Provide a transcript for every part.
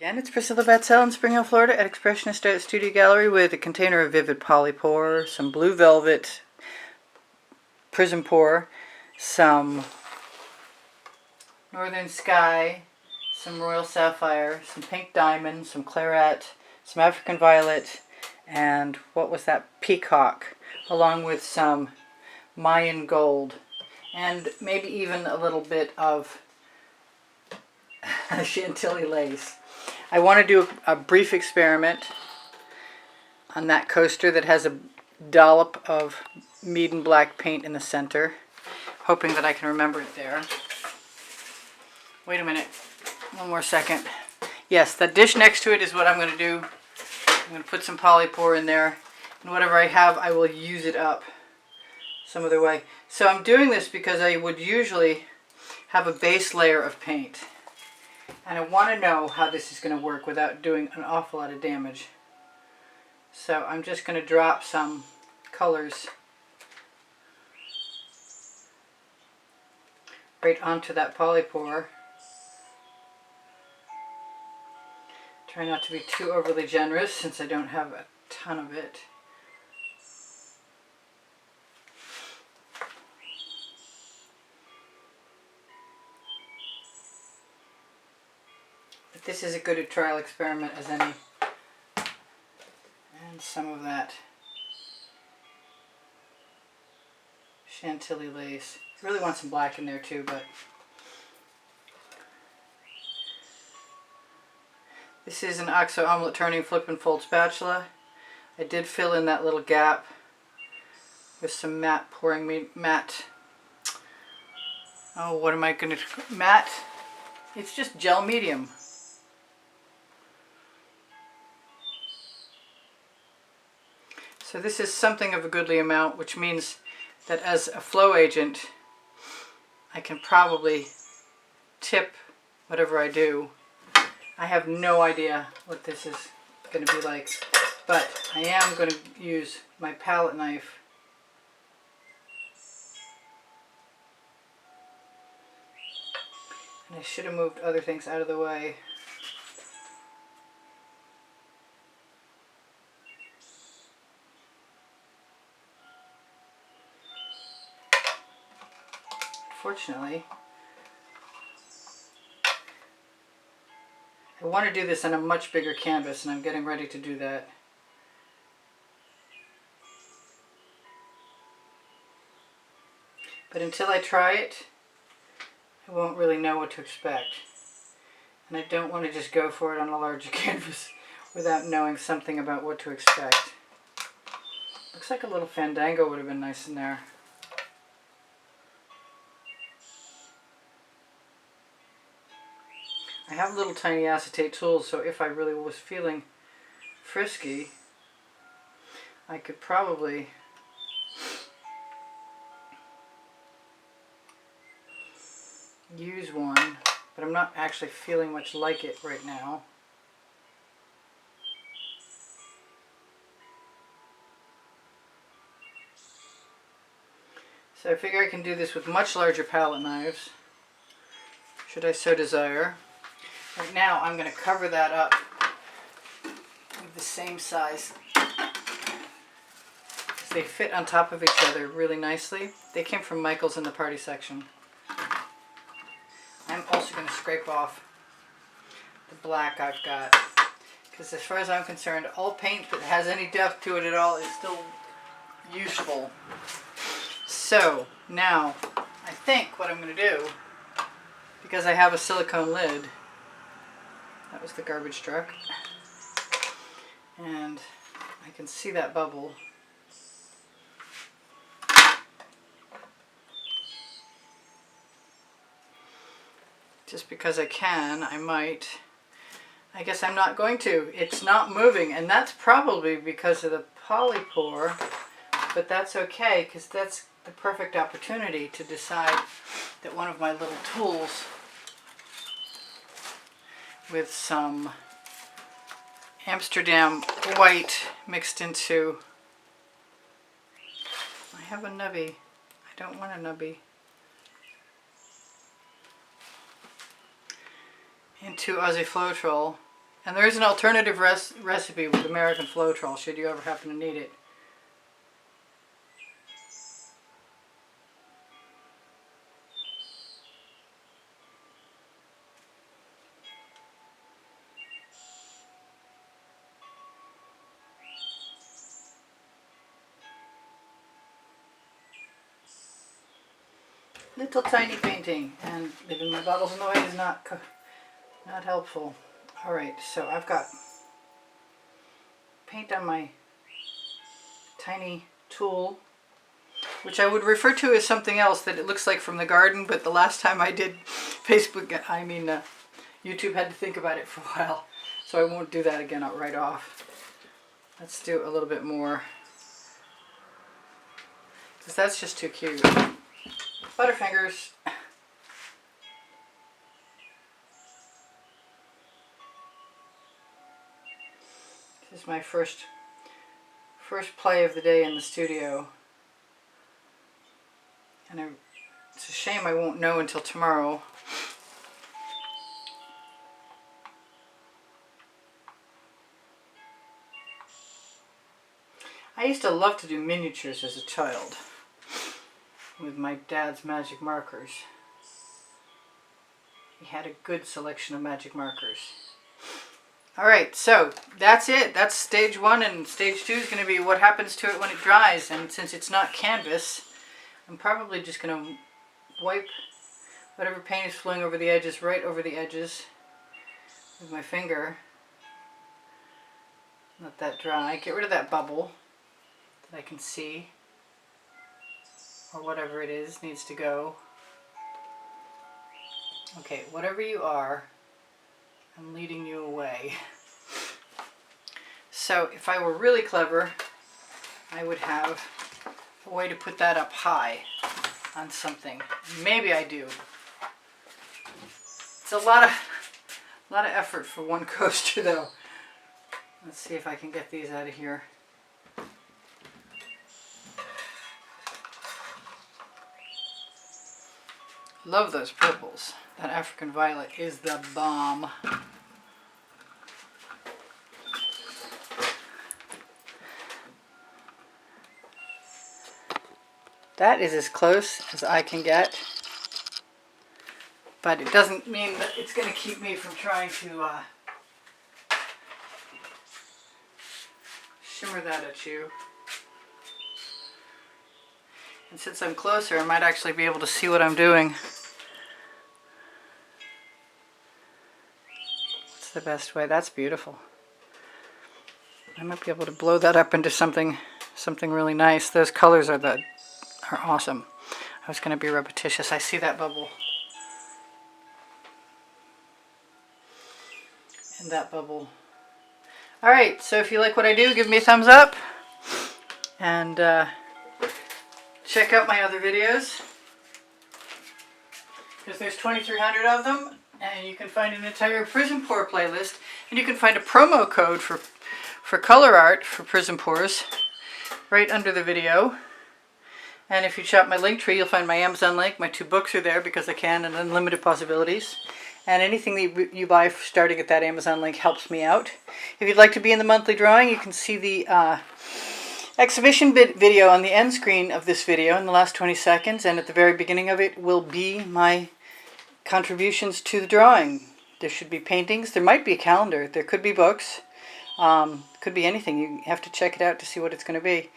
Again, it's Priscilla Batzell in Spring Hill, Florida at Expressionist Art Studio Gallery with a container of Vivid Polypore, some Blue Velvet Prizm Pour, some Northern Sky, some Royal Sapphire, some Pink Diamond, some Claret, some African Violet, and what was that? Peacock, along with some Mayan Gold, and maybe even a little bit of Chantilly lace. I want to do a brief experiment on that coaster that has a dollop of Meeden black paint in the center, hoping that I can remember it there. Wait a minute, one more second. Yes, that dish next to it is what I'm going to do. I'm going to put some Polypore in there, and whatever I have, I will use it up some other way. So I'm doing this because I would usually have a base layer of paint. And I want to know how this is going to work without doing an awful lot of damage. So I'm just going to drop some colors right onto that Polypore. Try not to be too overly generous since I don't have a ton of it. But this is as good a trial experiment as any. And some of that Chantilly lace. I really want some black in there too, but this is an OXO omelet turning flip and fold spatula. I did fill in that little gap with some matte pouring matte. Oh, what am I going to matte? It's just gel medium. So this is something of a goodly amount, which means that as a flow agent, I can probably tip whatever I do. I have no idea what this is going to be like, but I am going to use my palette knife and I should have moved other things out of the way. Fortunately, I want to do this on a much bigger canvas, and I'm getting ready to do that. But until I try it, I won't really know what to expect. And I don't want to just go for it on a larger canvas without knowing something about what to expect. Looks like a little Fandango would have been nice in there. I have little tiny acetate tools, so if I really was feeling frisky, I could probably use one, but I'm not actually feeling much like it right now. So I figure I can do this with much larger palette knives, should I so desire. Right now I'm going to cover that up with the same size. They fit on top of each other really nicely. They came from Michael's in the party section. I'm also going to scrape off the black I've got, because as far as I'm concerned, all paint that has any depth to it at all is still useful. So now I think what I'm going to do, because I have a silicone lid, that was the garbage truck, and I can see that bubble. Just because I can, I might. I guess I'm not going to. It's not moving, and that's probably because of the Polypore, but that's okay, because that's the perfect opportunity to decide that one of my little tools with some Amsterdam white mixed into, I have a nubby, I don't want a nubby, into Floetrol And there is an alternative recipe with American Floetrol, should you ever happen to need it. Little tiny painting, and leaving my bottles in the way is not helpful. Alright, so I've got paint on my tiny tool, which I would refer to as something else that it looks like from the garden, but the last time I did YouTube had to think about it for a while, so I won't do that again right off. Let's do a little bit more, because that's just too cute. Butterfingers. This is my first play of the day in the studio, and it's a shame I won't know until tomorrow. I used to love to do miniatures as a child with my dad's magic markers. He had a good selection of magic markers. Alright, so that's it. That's stage 1, and stage 2 is going to be what happens to it when it dries. And since it's not canvas, I'm probably just going to wipe whatever paint is flowing over the edges right over the edges with my finger. Let that dry. Get rid of that bubble that I can see, or whatever it is needs to go. Okay, whatever you are, I'm leading you away. So if I were really clever, I would have a way to put that up high on something. Maybe I do. It's a lot of effort for one coaster though. Let's see if I can get these out of here. Love those purples. That African violet is the bomb. That is as close as I can get, but it doesn't mean that it's going to keep me from trying to shimmer that at you. And since I'm closer, I might actually be able to see what I'm doing. What's the best way? That's beautiful. I might be able to blow that up into something really nice. Those colors are awesome. I was going to be repetitious. I see that bubble. And that bubble. Alright, so if you like what I do, give me a thumbs up. And check out my other videos, because there's 2,300 of them, and you can find an entire Prizm Pour playlist, and you can find a promo code for color art for Prizm Pours right under the video. And if you shop my link tree, you'll find my Amazon link. My 2 books are there because I can, and Unlimited Possibilities. And anything that you buy starting at that Amazon link helps me out. If you'd like to be in the monthly drawing, you can see the exhibition video on the end screen of this video in the last 20 seconds, and at the very beginning of it will be my contributions to the drawing. There should be paintings. There might be a calendar. There could be books. Could be anything. You have to check it out to see what it's going to be.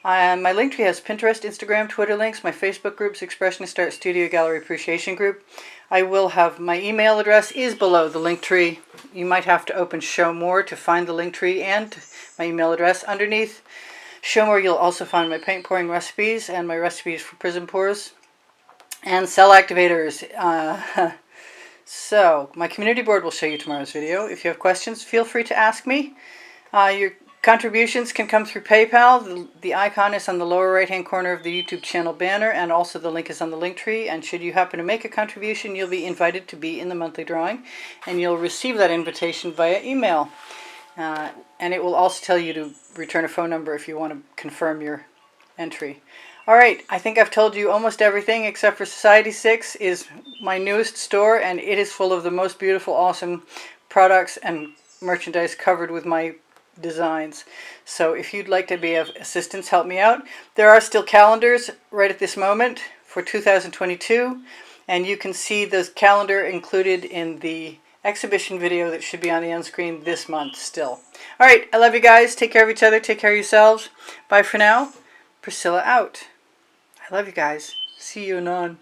My link tree has Pinterest, Instagram, Twitter links, my Facebook groups, Expressionist Art Studio Gallery Appreciation Group. I will have my email address is below the link tree. You might have to open Show More to find the link tree and my email address. Underneath Show More, you'll also find my paint pouring recipes and my recipes for Prizm Pours and cell activators. So my community board will show you tomorrow's video. If you have questions, feel free to ask me. Your contributions can come through PayPal. The icon is on the lower right hand corner of the YouTube channel banner, and also the link is on the link tree. And should you happen to make a contribution, you'll be invited to be in the monthly drawing, and you'll receive that invitation via email. And it will also tell you to return a phone number if you want to confirm your entry. Alright, I think I've told you almost everything except for Society 6 is my newest store, and it is full of the most beautiful, awesome products and merchandise covered with my designs. So if you'd like to be of assistance, help me out. There are still calendars right at this moment for 2022, and you can see the calendar included in the exhibition video that should be on the end screen this month still. All right, I love you guys. Take care of each other. Take care of yourselves. Bye for now. Priscilla out. I love you guys. See you anon.